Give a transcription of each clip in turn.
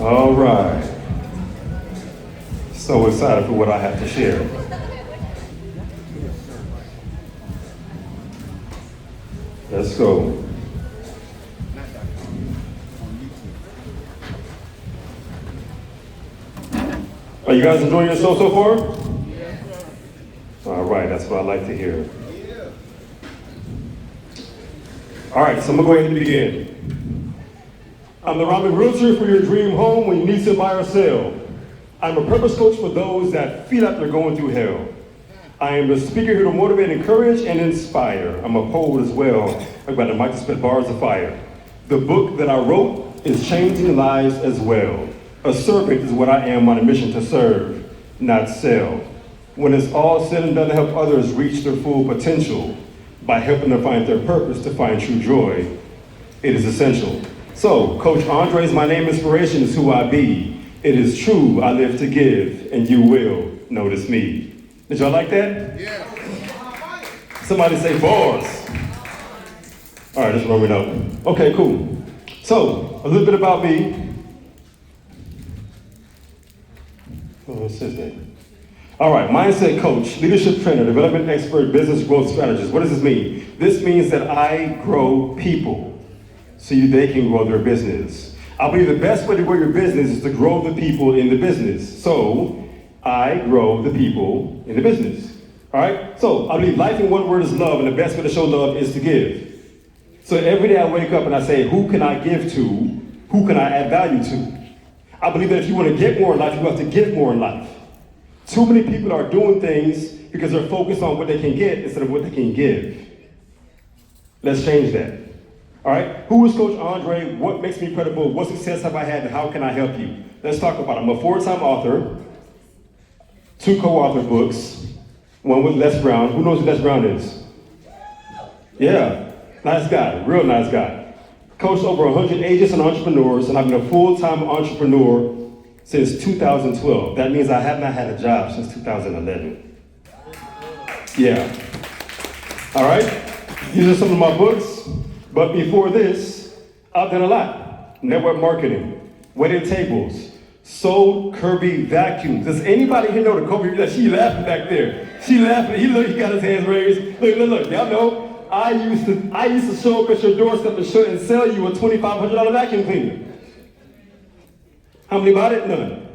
All right. So excited for what I have to share. Let's go. Are you guys enjoying yourself so far? All right, that's what I like to hear. All right, so I'm gonna go ahead and begin. I'm the Ramen Realtor for your dream home when you need to buy or sell. I'm a purpose coach for those that feel like they're going through hell. I am the speaker here to motivate, encourage, and inspire. I'm a poet as well. I've got the mic to spit bars of fire. The book that I wrote is changing lives as well. A servant is what I am on a mission to serve, not sell. When it's all said and done, to help others reach their full potential by helping them find their purpose, to find true joy, it is essential. So, Coach Andre is my name, inspiration is who I be. It is true, I live to give, and you will notice me. Did y'all like that? Yeah. Somebody say bars. All right, let's warm it up. Okay, cool. So, a little bit about me. What says that? All right, mindset coach, leadership trainer, development expert, business growth strategist. What does this mean? This means that I grow people so they can grow their business. I believe the best way to grow your business is to grow the people in the business. So I grow the people in the business. All right? So I believe life in one word is love, and the best way to show love is to give. So every day I wake up and I say, who can I give to? Who can I add value to? I believe that if you want to get more in life, you have to give more in life. Too many people are doing things because they're focused on what they can get instead of what they can give. Let's change that. All right? Who is Coach Andre? What makes me credible? What success have I had? And how can I help you? Let's talk about it. I'm a 4-time author, 2 co-authored books, one with Les Brown. Who knows who Les Brown is? Yeah, nice guy, real nice guy. Coached over 100 agents and entrepreneurs, and I've been a full-time entrepreneur since 2012. That means I have not had a job since 2011. Yeah. All right? These are some of my books. But before this, I've done a lot. Network marketing, waiting tables, sold Kirby vacuums. Does anybody here know the Kirby? She laughing back there. She laughing. He got his hands raised. Look. Y'all know, I used to show up at your doorstep and sell you a $2,500 vacuum cleaner. How many bought it? None.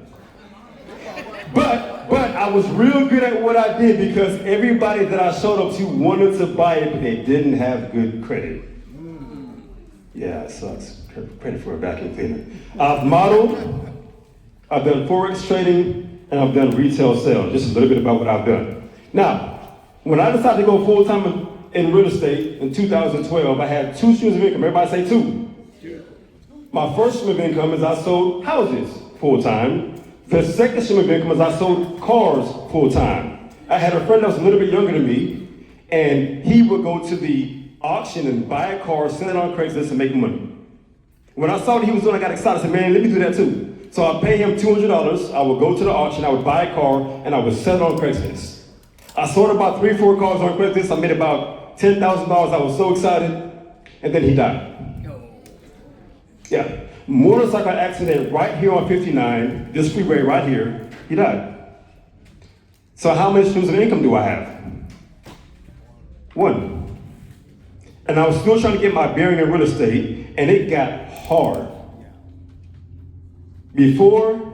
But I was real good at what I did because everybody that I showed up to wanted to buy it, but they didn't have good credit. Yeah, it sucks. Credit for a vacuum cleaner. I've modeled, I've done Forex trading, and I've done retail sales. Just a little bit about what I've done. Now, when I decided to go full-time in real estate in 2012, I had 2 streams of income. Everybody say 2. My first stream of income is I sold houses full-time. The second stream of income is I sold cars full-time. I had a friend that was a little bit younger than me, and he would go to the auction and buy a car, sell it on Craigslist, and make money. When I saw what he was doing, I got excited. I said, man, let me do that too. So I pay him $200. I would go to the auction, I would buy a car, and I would sell it on Craigslist. I sold about 3-4 cars on Craigslist. I made about $10,000. I was so excited, and then he died. Yeah, motorcycle accident right here on 59, this freeway right here, he died. So how many streams of income do I have? 1. And I was still trying to get my bearing in real estate, and it got hard. Before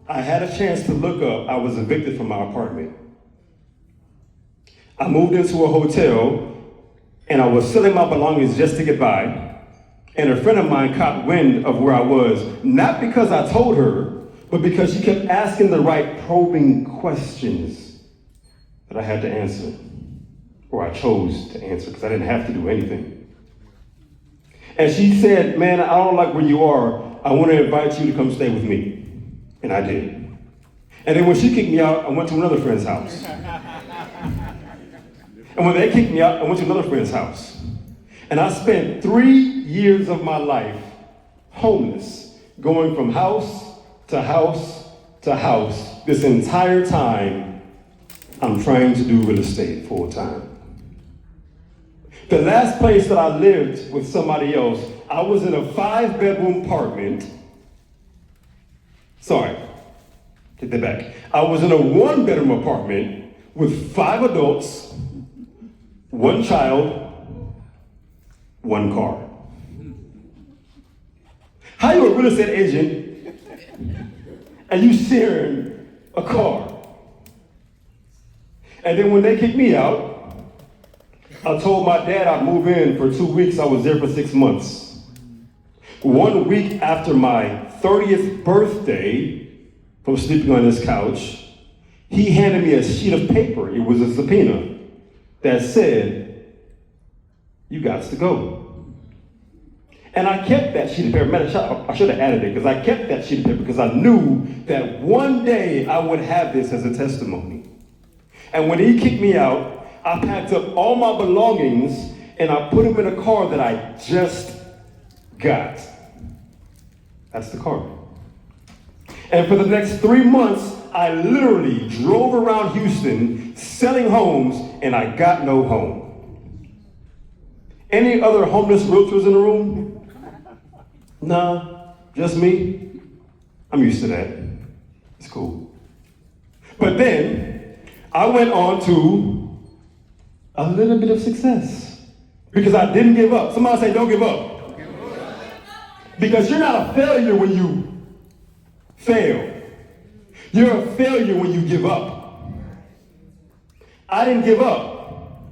I had a chance to look up, I was evicted from my apartment. I moved into a hotel, and I was selling my belongings just to get by. And a friend of mine caught wind of where I was, not because I told her, but because she kept asking the right probing questions that I had to answer, or I chose to answer because I didn't have to do anything. And she said, man, I don't like where you are. I want to invite you to come stay with me. And I did. And then when she kicked me out, I went to another friend's house. And when they kicked me out, I went to another friend's house. And I spent 3 years of my life homeless, going from house to house to house. This entire time, I'm trying to do real estate full time. The last place that I lived with somebody else, I was in a 5-bedroom apartment Sorry, take that back. I was in a one-bedroom apartment with 5 adults, 1 child, 1 car. How you a real estate agent and you sharing a car? And then when they kicked me out, I told my dad I'd move in for 2 weeks. I was there for 6 months. 1 week after my 30th birthday, from sleeping on his couch, he handed me a sheet of paper. It was a subpoena that said, "You got to go." And I kept that sheet of paper. I should have added it because I kept that sheet of paper because I knew that one day I would have this as a testimony. And when he kicked me out, I packed up all my belongings and I put them in a car that I just got. That's the car. And for the next 3 months, I literally drove around Houston selling homes and I got no home. Any other homeless realtors in the room? Nah, just me. I'm used to that. It's cool. But then I went on to a little bit of success because I didn't give up. Somebody say, don't give up. Because you're not a failure when you fail. You're a failure when you give up. I didn't give up.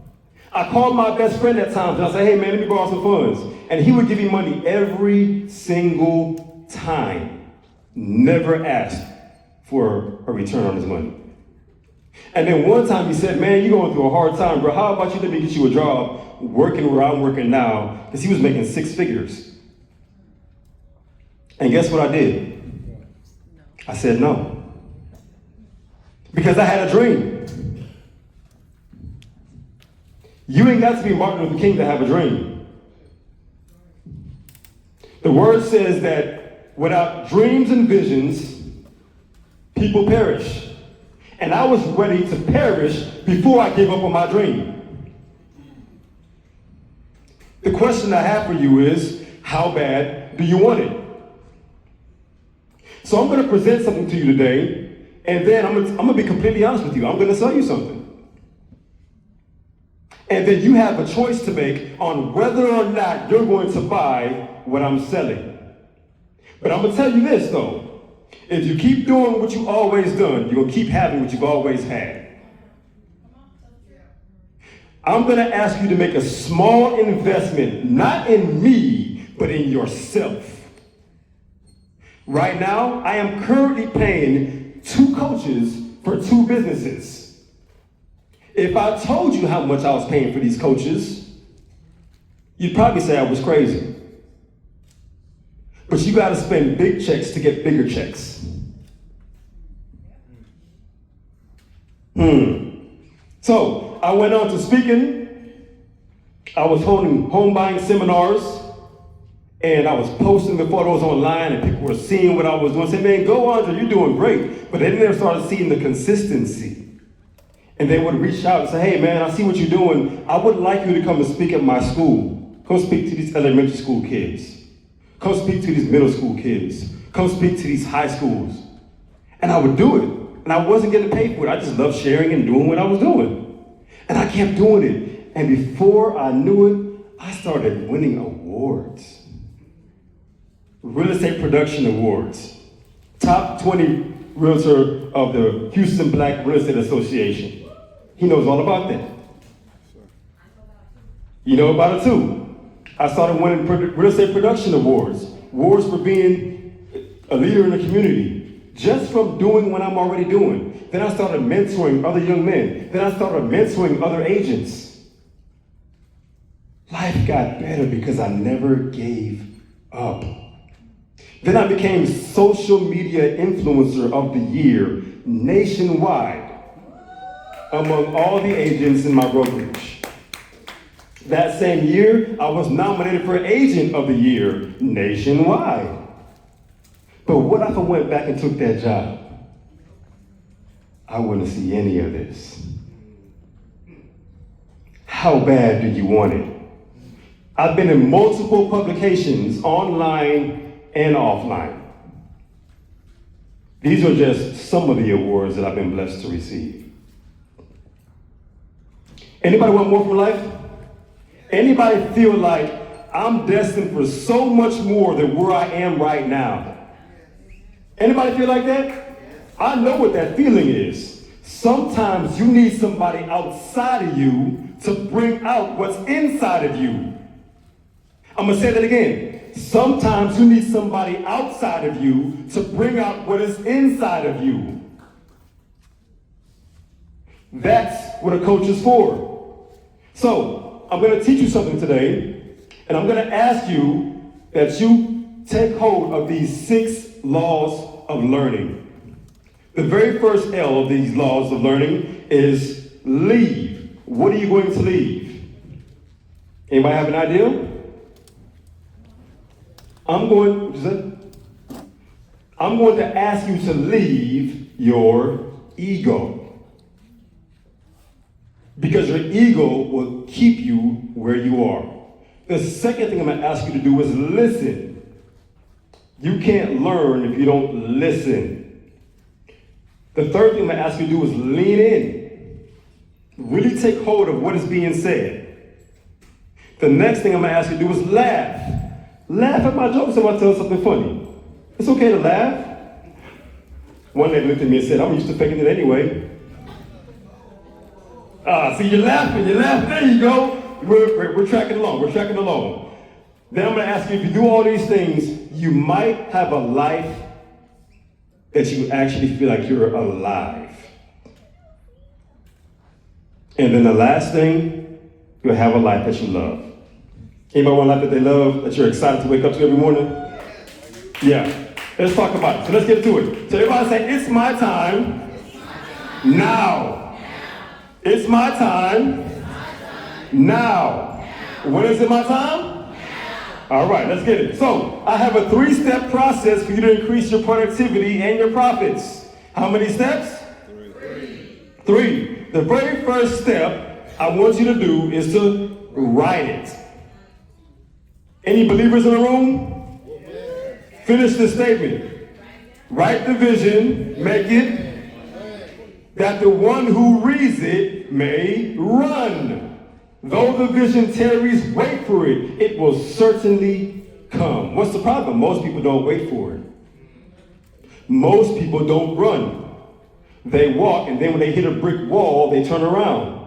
I called my best friend at times and I said, "Hey man, let me borrow some funds." And he would give me money every single time. Never asked for a return on his money. And then one time he said, "Man, you're going through a hard time, bro. How about you let me get you a job working where I'm working now?" Because he was making 6 figures. And guess what I did? I said no. Because I had a dream. You ain't got to be Martin Luther King to have a dream. The word says that without dreams and visions, people perish. And I was ready to perish before I gave up on my dream. The question I have for you is, how bad do you want it? So I'm going to present something to you today, and then I'm going to be completely honest with you. I'm going to sell you something. And then you have a choice to make on whether or not you're going to buy what I'm selling. But I'm going to tell you this, though. If you keep doing what you've always done, you're going to keep having what you've always had. I'm going to ask you to make a small investment, not in me, but in yourself. Right now, I am currently paying 2 coaches for 2 businesses. If I told you how much I was paying for these coaches, you'd probably say I was crazy. But you got to spend big checks to get bigger checks. So I went on to speaking. I was holding home buying seminars, and I was posting the photos online, and people were seeing what I was doing. Saying, "Man, go Andre, you're doing great." But then they started seeing the consistency. And they would reach out and say, "Hey man, I see what you're doing. I would like you to come and speak at my school. Come speak to these elementary school kids. Come speak to these middle school kids. Come speak to these high schools." And I would do it. And I wasn't getting paid for it. I just loved sharing and doing what I was doing. And I kept doing it. And before I knew it, I started winning awards. Real Estate Production Awards. Top 20 realtor of the Houston Black Real Estate Association. He knows all about that. You know about it too. I started winning Real Estate Production Awards. Awards for being a leader in the community. Just from doing what I'm already doing. Then I started mentoring other young men. Then I started mentoring other agents. Life got better because I never gave up. Then I became social media influencer of the year nationwide among all the agents in my brokerage. That same year, I was nominated for Agent of the Year nationwide. But what if I went back and took that job? I wouldn't see any of this. How bad do you want it? I've been in multiple publications, online and offline. These are just some of the awards that I've been blessed to receive. Anybody want more from life? Anybody feel like I'm destined for so much more than where I am right now? Anybody feel like that? I know what that feeling is. Sometimes you need somebody outside of you to bring out what's inside of you. I'm gonna say that again. Sometimes you need somebody outside of you to bring out what is inside of you. That's what a coach is for. So, I'm gonna teach you something today, and I'm gonna ask you that you take hold of these 6 laws of learning. The very first L of these laws of learning is leave. What are you going to leave? Anybody have an idea? I'm going to ask you to leave your ego. Because your ego will keep you where you are. The second thing I'm going to ask you to do is listen. You can't learn if you don't listen. The third thing I'm going to ask you to do is lean in. Really take hold of what is being said. The next thing I'm going to ask you to do is laugh. Laugh at my jokes if I tell something funny. It's okay to laugh. One lady looked at me and said, I'm used to faking it anyway. See, you're laughing. There you go. We're tracking along. Then I'm going to ask you, if you do all these things, you might have a life that you actually feel like you're alive. And then the last thing, you'll have a life that you love. Anybody want a life that they love, that you're excited to wake up to every morning? Yeah. Let's talk about it. So let's get to it. So everybody say, it's my time now. It's my time now. When is it my time? All right, let's get it. So I have a 3-step process for you to increase your productivity and your profits. How many steps? 3. The very first step I want you to do is to write it. Any believers in the room? Finish the statement. Write the vision, make it, that the one who reads it may run. Though the vision tarries, wait for it. It will certainly come. What's the problem? Most people don't wait for it. Most people don't run. They walk, and then when they hit a brick wall, they turn around.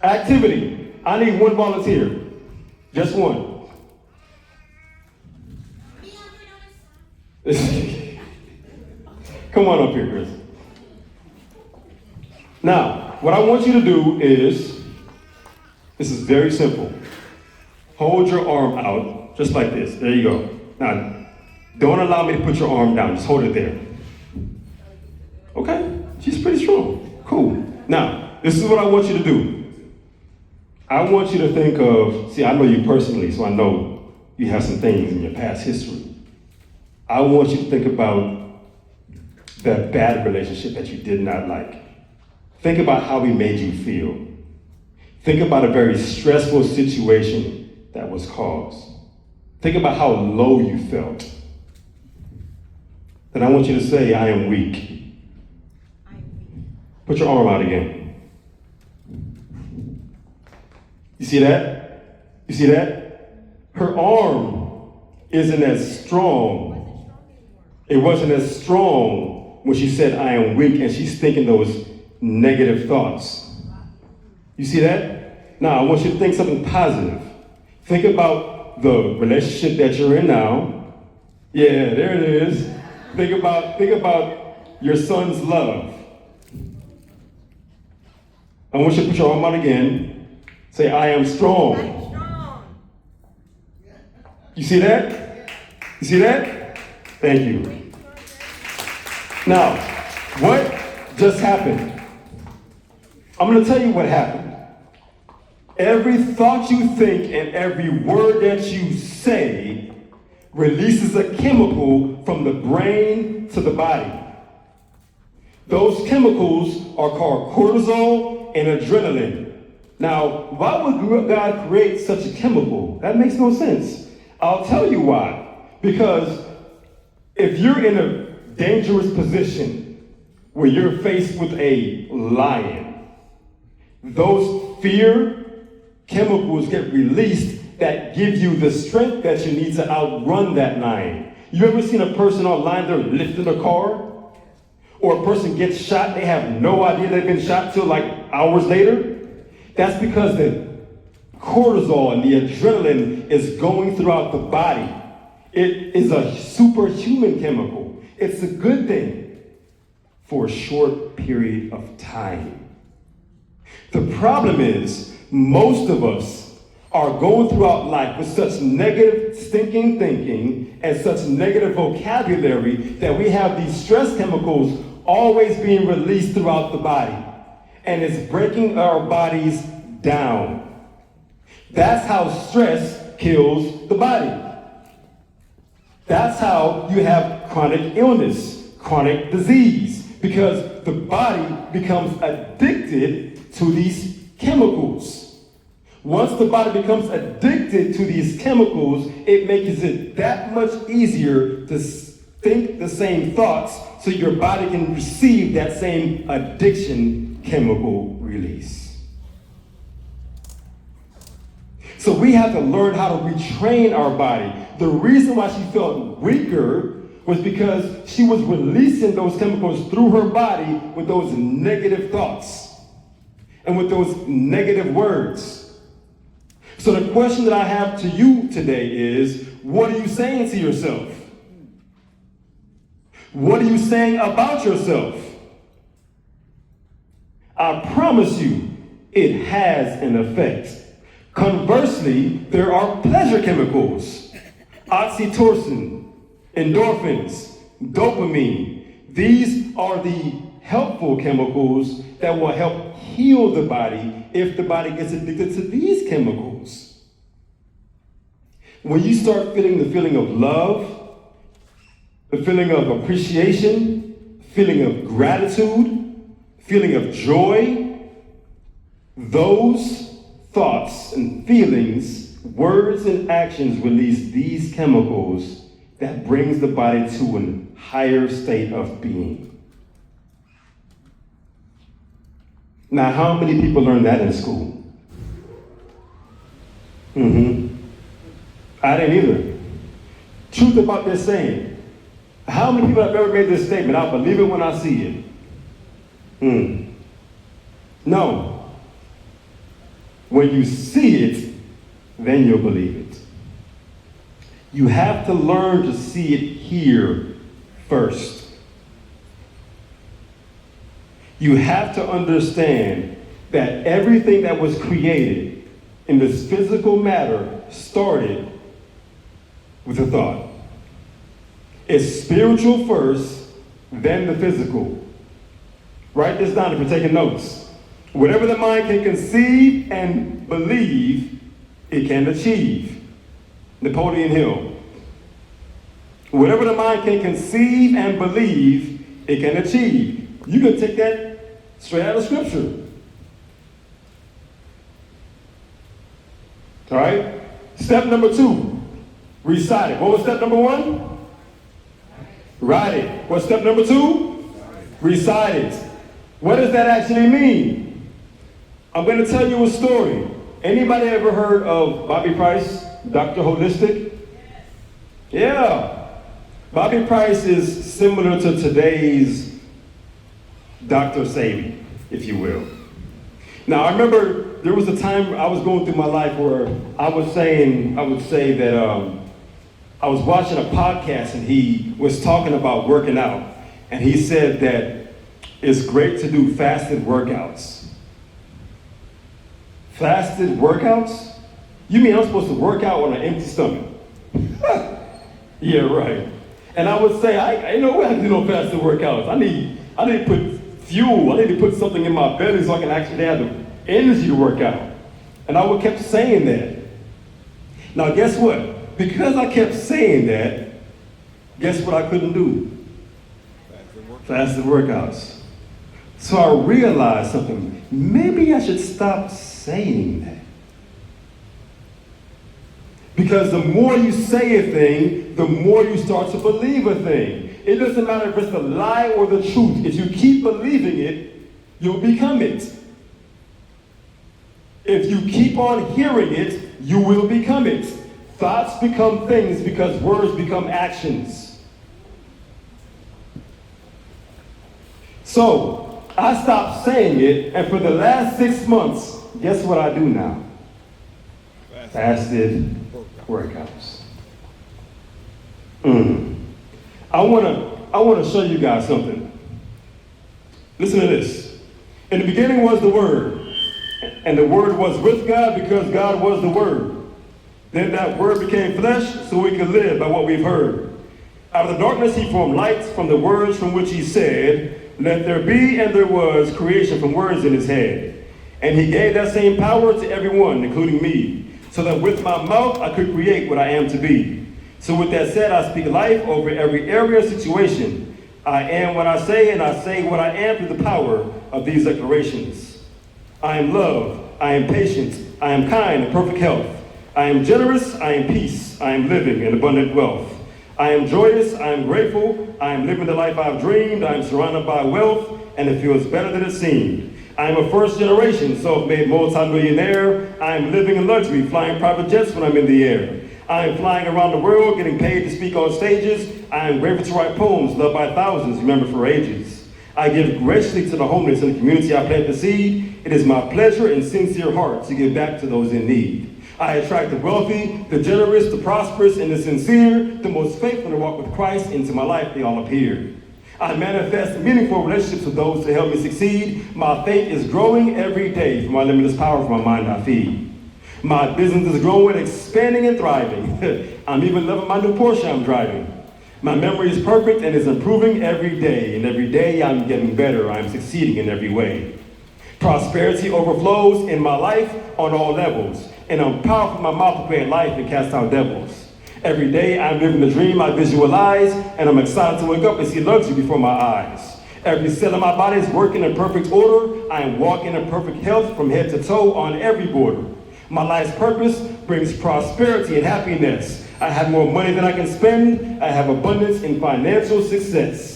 Activity. I need one volunteer. Just one. Come on up here, Chris. Now, what I want you to do is, this is very simple. Hold your arm out, just like this. There you go. Now, don't allow me to put your arm down. Just hold it there. Okay? She's pretty strong. Cool. Now, this is what I want you to do. I want you to think of, see, I know you personally, so I know you have some things in your past history. I want you to think about that bad relationship that you did not like. Think about how he made you feel. Think about a very stressful situation that was caused. Think about how low you felt. Then I want you to say, I am weak. Put your arm out again. You see that? You see that? Her arm isn't as strong. It wasn't as strong when she said, I am weak, and she's thinking those negative thoughts. You see that? Now, I want you to think something positive. Think about the relationship that you're in now. Yeah, there it is. Think about your son's love. I want you to put your arm out again. Say, I am strong. I'm strong. You see that? You see that? Thank you. Now, what just happened? I'm going to tell you what happened. Every thought you think and every word that you say releases a chemical from the brain to the body. Those chemicals are called cortisol and adrenaline. Now, why would God create such a chemical? That makes no sense. I'll tell you why. Because if you're in a dangerous position where you're faced with a lion, those fear chemicals get released that give you the strength that you need to outrun that lion. You ever seen a person online, they're lifting a car? Or a person gets shot, they have no idea they've been shot till like hours later? That's because the cortisol and the adrenaline is going throughout the body. It is a superhuman chemical. It's a good thing for a short period of time. The problem is, most of us are going throughout life with such negative, stinking thinking and such negative vocabulary that we have these stress chemicals always being released throughout the body. And it's breaking our bodies down. That's how stress kills the body. That's how you have chronic illness, chronic disease, because the body becomes addicted to these chemicals. Once the body becomes addicted to these chemicals, it makes it that much easier to think the same thoughts so your body can receive that same addiction chemical release. So we have to learn how to retrain our body. The reason why she felt weaker was because she was releasing those chemicals through her body with those negative thoughts and with those negative words. So the question that I have to you today is, what are you saying to yourself? What are you saying about yourself? I promise you, it has an effect. Conversely, there are pleasure chemicals, oxytocin, endorphins, dopamine. These are the helpful chemicals that will help heal the body if the body gets addicted to these chemicals. When you start feeling the feeling of love, the feeling of appreciation, feeling of gratitude, feeling of joy, those thoughts and feelings, words and actions release these chemicals that brings the body to a higher state of being. Now, how many people learn that in school? I didn't either. Truth about this saying. How many people have ever made this statement? I'll believe it when I see it. No. When you see it, then you'll believe it. You have to learn to see it here first. You have to understand that everything that was created in this physical matter started with a thought. It's spiritual first, then the physical. Write this down if you're taking notes. Whatever the mind can conceive and believe, it can achieve. Napoleon Hill. Whatever the mind can conceive and believe, it can achieve. You can take that straight out of Scripture. All right? Step number 2, recite it. What was step number 1? Write it. What's step number 2? Recite it. What does that actually mean? I'm going to tell you a story. Anybody ever heard of Bobby Price, Dr. Holistic? Yeah. Bobby Price is similar to today's Dr. Sebi, if you will. Now, I remember there was a time I was going through my life where I would say that I was watching a podcast and he was talking about working out. And he said that it's great to do fasted workouts. Fasted workouts? You mean I'm supposed to work out on an empty stomach? Yeah, right. And I would say, I ain't no way I can do no fasted workouts. I need to put fuel. I need to put something in my belly so I can actually have the energy to work out. And I would kept saying that. Now, guess what? Because I kept saying that, guess what I couldn't do? Fasted workouts. So I realized something. Maybe I should stop saying that. Because the more you say a thing, the more you start to believe a thing. It doesn't matter if it's the lie or the truth. If you keep believing it, you'll become it. If you keep on hearing it, you will become it. Thoughts become things because words become actions. So, I stopped saying it, and for the last 6 months, guess what I do now? Fasted workouts. I want to show you guys something. Listen to this. In the beginning was the Word, and the Word was with God because God was the Word. Then that Word became flesh so we could live by what we've heard. Out of the darkness he formed lights from the words from which he said, "Let there be," and there was creation from words in his head. And he gave that same power to everyone, including me, so that with my mouth I could create what I am to be. So with that said, I speak life over every area and situation. I am what I say, and I say what I am through the power of these declarations. I am love, I am patient, I am kind and perfect health. I am generous, I am peace, I am living in abundant wealth. I am joyous, I am grateful, I am living the life I've dreamed, I am surrounded by wealth, and it feels better than it seemed. I am a first-generation self-made multi-millionaire. I am living in luxury, flying private jets when I'm in the air. I am flying around the world, getting paid to speak on stages. I am grateful to write poems loved by thousands, remembered for ages. I give graciously to the homeless in the community I plant the seed. It is my pleasure and sincere heart to give back to those in need. I attract the wealthy, the generous, the prosperous, and the sincere, the most faithful to walk with Christ. Into my life they all appear. I manifest meaningful relationships with those to help me succeed. My faith is growing every day. From my limitless power, from my mind I feed. My business is growing, expanding, and thriving. I'm even loving my new Porsche I'm driving. My memory is perfect and is improving every day. And every day I'm getting better. I'm succeeding in every way. Prosperity overflows in my life on all levels. And I'm powerful in my mouth to create life and cast out devils. Every day I'm living the dream I visualize, and I'm excited to wake up and see luxury before my eyes. Every cell in my body is working in perfect order. I am walking in perfect health from head to toe on every border. My life's purpose brings prosperity and happiness. I have more money than I can spend. I have abundance in financial success.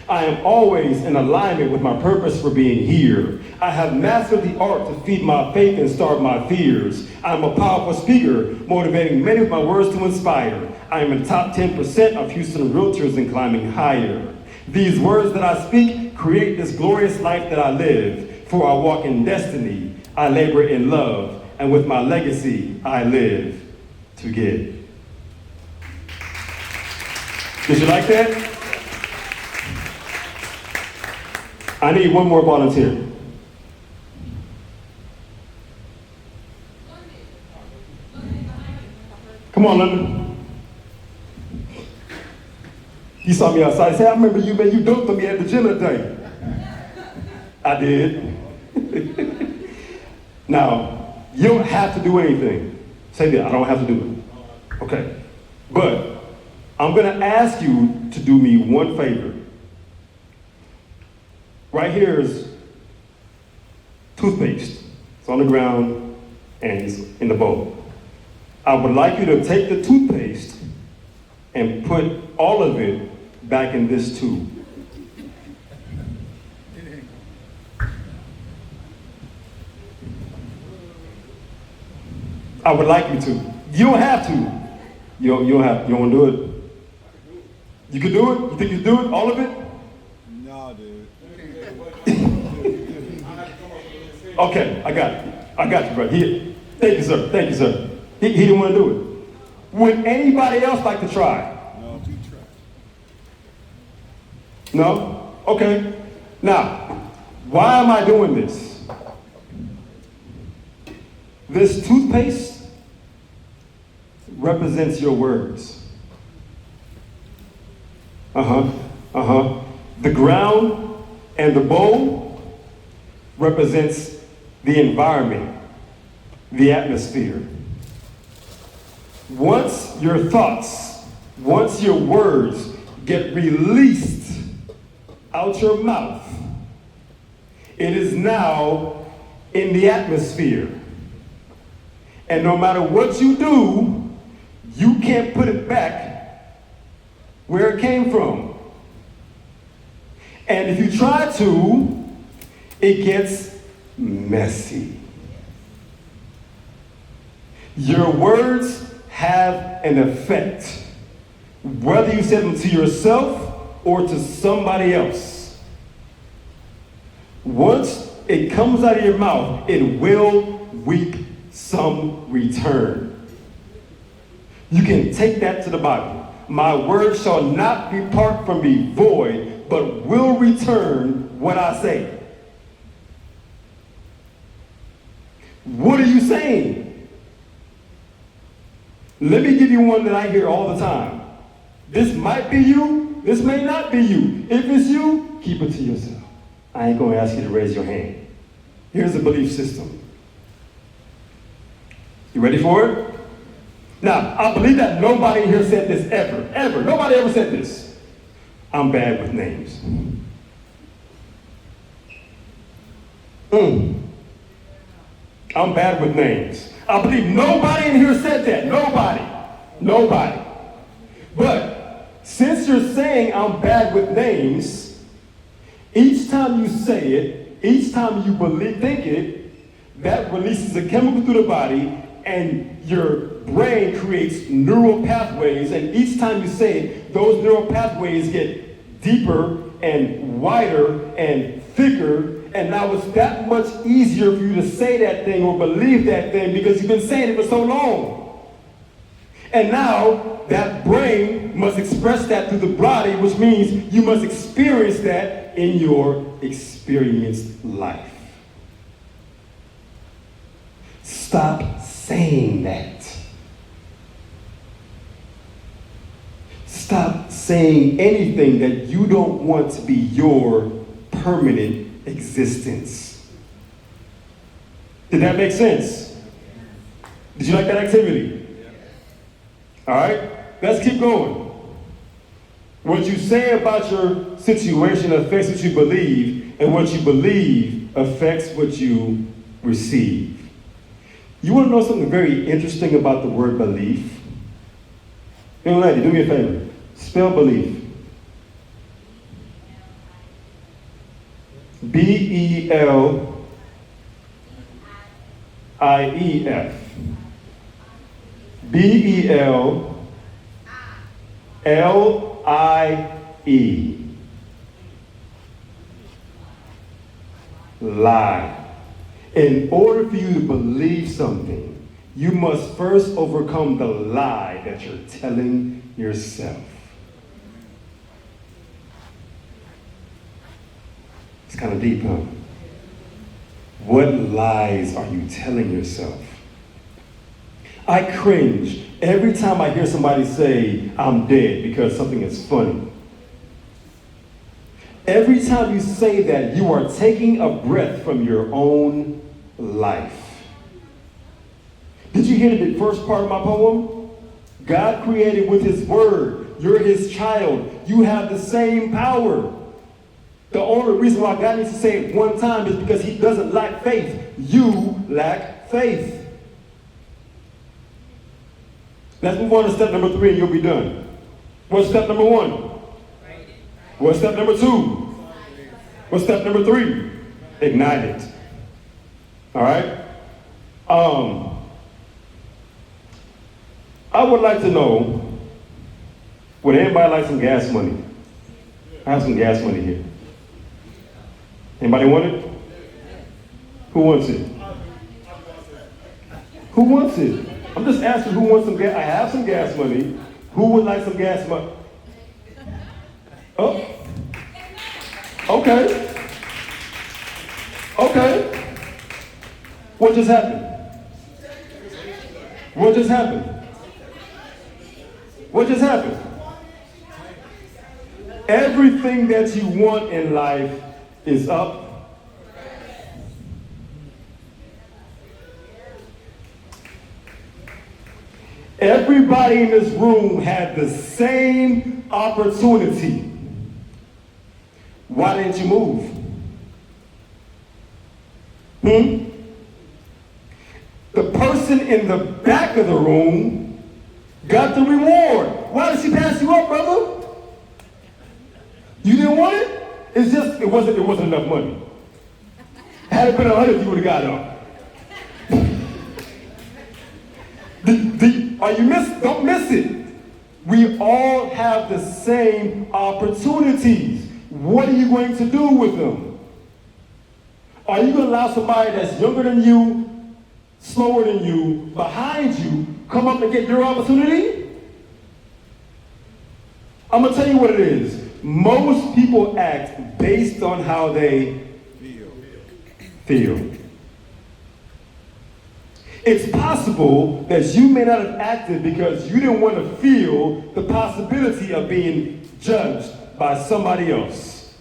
I am always in alignment with my purpose for being here. I have mastered the art to feed my faith and starve my fears. I'm a powerful speaker, motivating many with my words to inspire. I am in the top 10% of Houston realtors and climbing higher. These words that I speak create this glorious life that I live. For I walk in destiny, I labor in love, and with my legacy, I live to give. Did you like that? I need one more volunteer. Come on, London. You saw me outside. Say, I remember you, man. You dunked on me at the gym today. I did. Now, you don't have to do anything. Say that. I don't have to do it. Okay. But I'm going to ask you to do me one favor. Right here is toothpaste. It's on the ground and it's in the bowl. I would like you to take the toothpaste and put all of it back in this tube. I would like you to. You don't have to. You don't want to do it? You can do it? You think you can do it? All of it? No, dude. Okay, I got it. I got you, brother. Thank you, sir. Thank you, sir. He didn't want to do it. Would anybody else like to try? No, we try. No? Okay. Now, why am I doing this? This toothpaste represents your words. The ground and the bowl represents the environment, the atmosphere. Once your thoughts, once your words get released out your mouth, it is now in the atmosphere. And no matter what you do, can't put it back where it came from. And if you try to, it gets messy. Your words have an effect, whether you say them to yourself or to somebody else. Once it comes out of your mouth, it will reap some return. You can take that to the Bible. My word shall not depart from me void, but will return what I say. What are you saying? Let me give you one that I hear all the time. This might be you, this may not be you. If it's you, keep it to yourself. I ain't going to ask you to raise your hand. Here's a belief system. You ready for it? Now, I believe that nobody here said this ever. Nobody ever said this. I'm bad with names. I'm bad with names. I believe nobody in here said that. Nobody. But since you're saying I'm bad with names, each time you say it, each time you think it, that releases a chemical through the body, and your brain creates neural pathways, and each time you say it, those neural pathways get deeper and wider and thicker, and now it's that much easier for you to say that thing or believe that thing because you've been saying it for so long. And now that brain must express that through the body, which means you must experience that in your experienced life. Stop saying that. Stop saying anything that you don't want to be your permanent existence. Did that make sense? Did you like that activity? All right, let's keep going. What you say about your situation affects what you believe, and what you believe affects what you receive. You want to know something very interesting about the word belief? Young lady, do me a favor. Spell belief. B-E-L-I-E-F. B-E-L-L-I-E. Lie. In order for you to believe something, you must first overcome the lie that you're telling yourself. It's kind of deep, huh? What lies are you telling yourself? I cringe every time I hear somebody say, I'm dead, because something is funny. Every time you say that, you are taking a breath from your own life. Did you hear the first part of my poem? God created with his word. You're his child. You have the same power. The only reason why God needs to say it one time is because he doesn't lack faith. You lack faith. Let's move on to step number 3 and you'll be done. What's step number 1? What's step number 2? What's step number 3? Ignite it. All right? I would like to know, would anybody like some gas money? I have some gas money here. Anybody want it? Who wants it? Who wants it? I'm just asking who wants some gas. I have some gas money. Who would like some gas money? Oh. Okay. Okay. What just happened? What just happened? What just happened? Everything that you want in life is up. Everybody in this room had the same opportunity. Why didn't you move? The person in the back of the room got the reward. Why did she pass you up, brother? You didn't want it? It's just, it wasn't enough money. Had it been 100, you would have got up. Don't miss it. We all have the same opportunities. What are you going to do with them? Are you going to allow somebody that's younger than you, slower than you, behind you, come up and get your opportunity? I'm going to tell you what it is. Most people act based on how they feel. It's possible that you may not have acted because you didn't want to feel the possibility of being judged by somebody else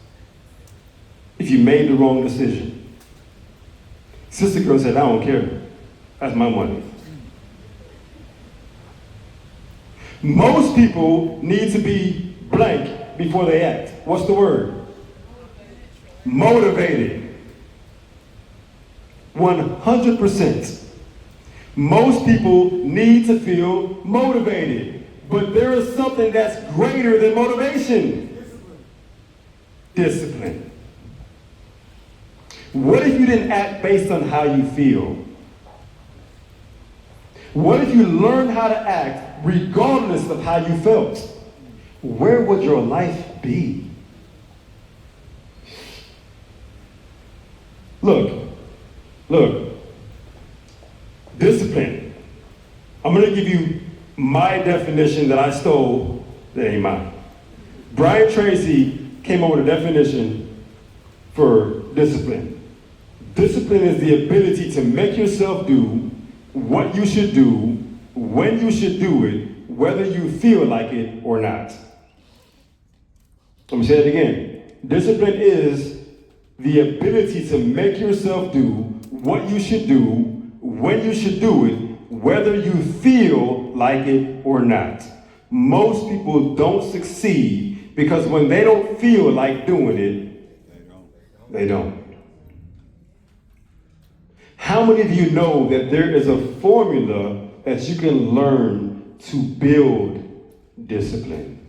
if you made the wrong decision. Sister girl said, I don't care. That's my money. Most people need to be blank before they act. What's the word? Motivated. 100%. Most people need to feel motivated, but there is something that's greater than motivation. Discipline. What if you didn't act based on how you feel? What if you learned how to act regardless of how you felt? Where would your life be? Look. Discipline. I'm going to give you my definition that I stole, that ain't mine. Brian Tracy came up with a definition for discipline. Discipline is the ability to make yourself do what you should do, when you should do it, whether you feel like it or not. Let me say it again. Discipline is the ability to make yourself do what you should do, when you should do it, whether you feel like it or not. Most people don't succeed because when they don't feel like doing it, they don't. How many of you know that there is a formula that you can learn to build discipline?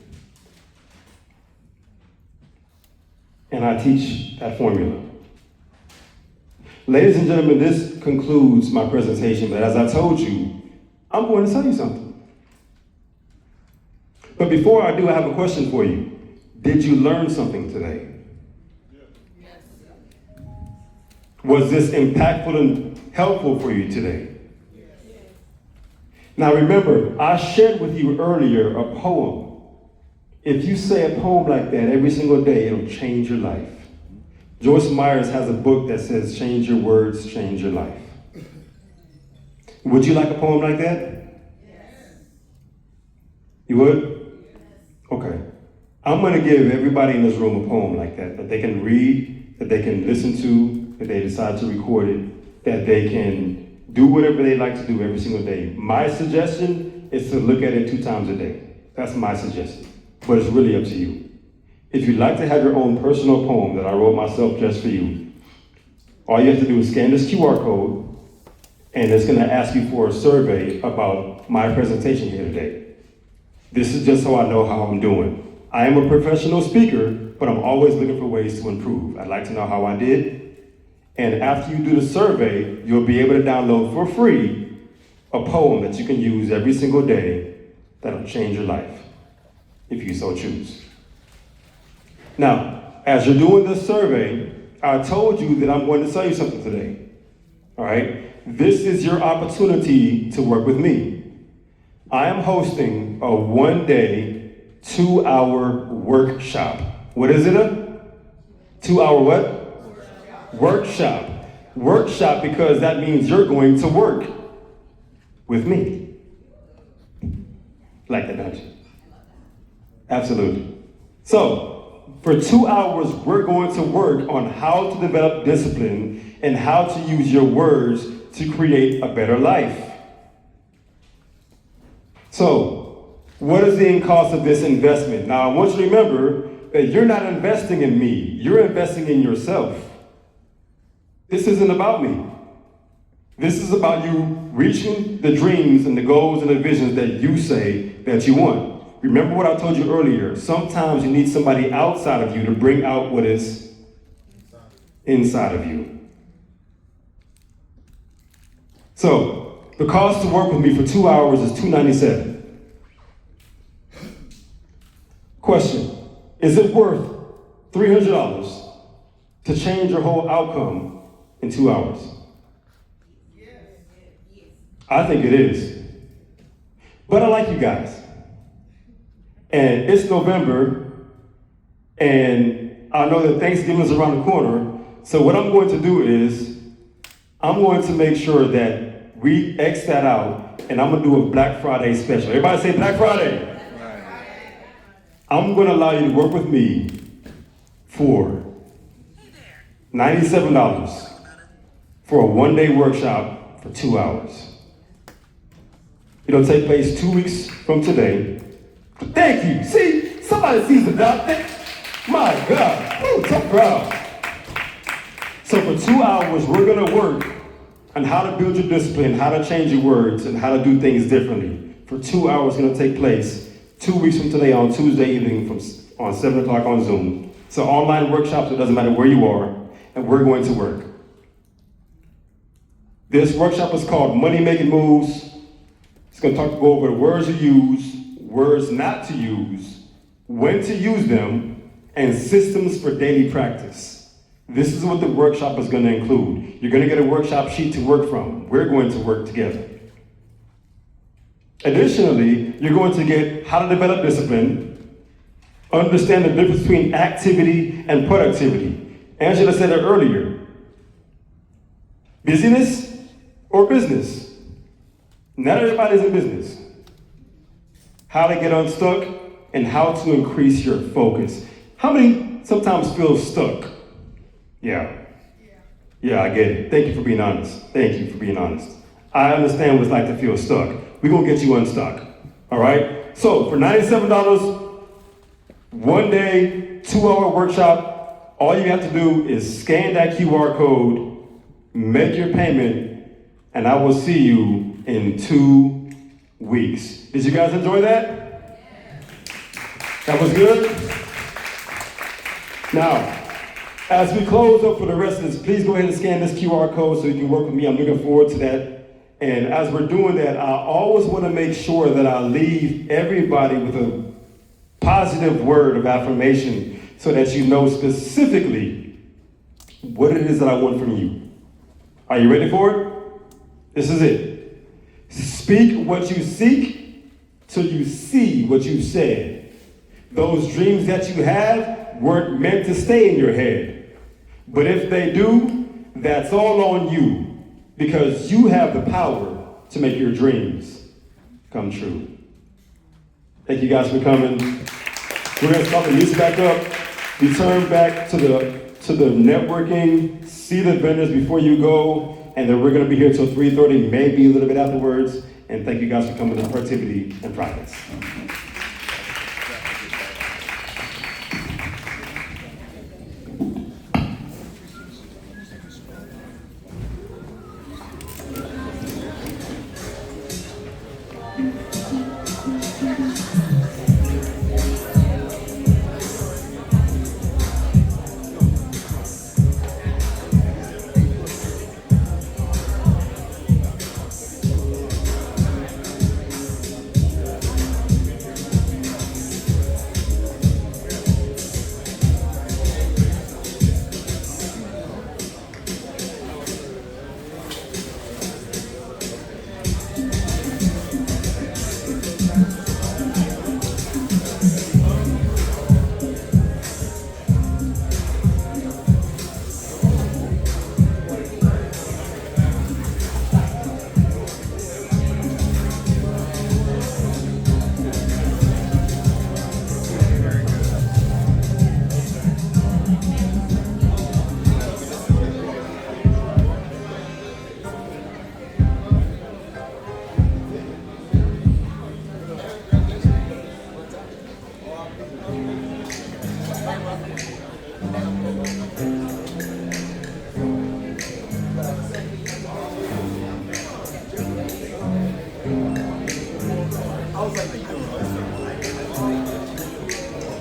And I teach that formula. Ladies and gentlemen, this concludes my presentation, but as I told you, I'm going to tell you something. But before I do, I have a question for you. Did you learn something today? Yes. Was this impactful and helpful for you today? Yes. Now remember, I shared with you earlier a poem. If you say a poem like that every single day, it'll change your life. Joyce Myers has a book that says, change your words, change your life. Would you like a poem like that? Yes. You would? Yes. Okay. I'm going to give everybody in this room a poem like that they can read, that they can listen to, that they decide to record it, that they can do whatever they like to do every single day. My suggestion is to look at it 2 times a day. That's my suggestion. But it's really up to you. If you'd like to have your own personal poem that I wrote myself just for you, all you have to do is scan this QR code, and it's going to ask you for a survey about my presentation here today. This is just so I know how I'm doing. I am a professional speaker, but I'm always looking for ways to improve. I'd like to know how I did. And after you do the survey, you'll be able to download for free a poem that you can use every single day that'll change your life, if you so choose. Now, as you're doing this survey, I told you that I'm going to tell you something today. All right? This is your opportunity to work with me. I am hosting a 1-day, 2-hour workshop. What is it? 2-hour what? Workshop. Workshop because that means you're going to work with me. Like that, don't you? Absolutely. So, for 2 hours, we're going to work on how to develop discipline and how to use your words to create a better life. So, what is the end cost of this investment? Now, I want you to remember that you're not investing in me. You're investing in yourself. This isn't about me. This is about you reaching the dreams and the goals and the visions that you say that you want. Remember what I told you earlier. Sometimes you need somebody outside of you to bring out what is inside of you. So, the cost to work with me for 2 hours is $297. Question, is it worth $300 to change your whole outcome in 2 hours? I think it is. But I like you guys. And it's November, and I know that Thanksgiving is around the corner. So what I'm going to do is, I'm going to make sure that we X that out, and I'm gonna do a Black Friday special. Everybody say Black Friday. I'm gonna allow you to work with me for $97 for a one-day workshop for 2 hours. It'll take place 2 weeks from today. Thank you. See, somebody sees the doctor. My God, ooh, tough crowd. So for 2 hours, we're gonna work on how to build your discipline, how to change your words, and how to do things differently. For 2 hours, it's gonna take place 2 weeks from today on Tuesday evening on 7 o'clock on Zoom. So online workshops, it doesn't matter where you are, and we're going to work. This workshop is called Money Making Moves. It's going to go over the words you use, words not to use, when to use them, and systems for daily practice. This is what the workshop is going to include. You're going to get a workshop sheet to work from. We're going to work together. Additionally, you're going to get how to develop discipline, understand the difference between activity and productivity. Angela said it earlier. Busyness or business? Not everybody's in business. How to get unstuck and how to increase your focus. How many sometimes feel stuck? Yeah, I get it. Thank you for being honest. Thank you for being honest. I understand what it's like to feel stuck. We're gonna get you unstuck, all right? So for $97, 1 day, 2 hour workshop, all you have to do is scan that QR code, make your payment, and I will see you in 2 weeks. Did you guys enjoy that? That was good? Now, as we close up for the rest of this, please go ahead and scan this QR code so you can work with me. I'm looking forward to that. And as we're doing that, I always want to make sure that I leave everybody with a positive word of affirmation so that you know specifically what it is that I want from you. Are you ready for it? This is it. Speak what you seek till you see what you said. Those dreams that you have weren't meant to stay in your head. But if they do, that's all on you. Because you have the power to make your dreams come true. Thank you guys for coming. We're gonna start the music back up. Return back to the networking, see the vendors before you go, and then we're gonna be here till 3:30, maybe a little bit afterwards. And thank you guys for coming to Productivity and Profits.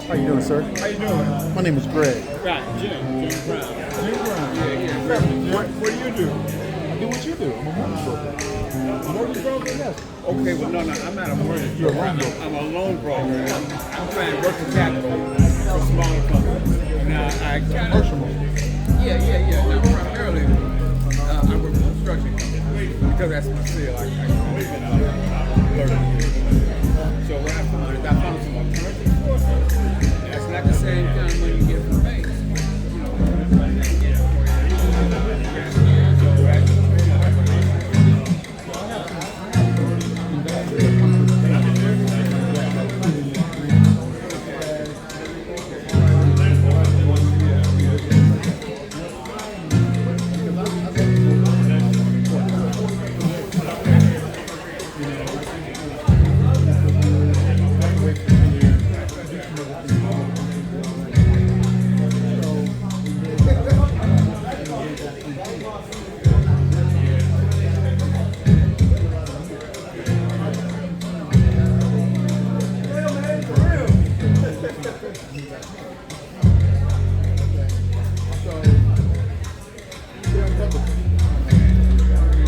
How you doing, sir? How you doing? My name is Greg. Right, Jim Brown. Jim Brown. Yeah. What do you do? I do what you do. I'm a mortgage broker. Mortgage broker? Yes. Okay, well, no, I'm not a mortgage You're a broker. loan broker. I'm a loan broker. I'm trying to work the capital for smaller companies. Now, I kind of... Commercial mortgage. Yeah. No, primarily, I work with construction companies because that's my skill. I believe in 30 years. So what I found is I found some alternative sources. That's not the same kind of money you get from banks. You know, so that's,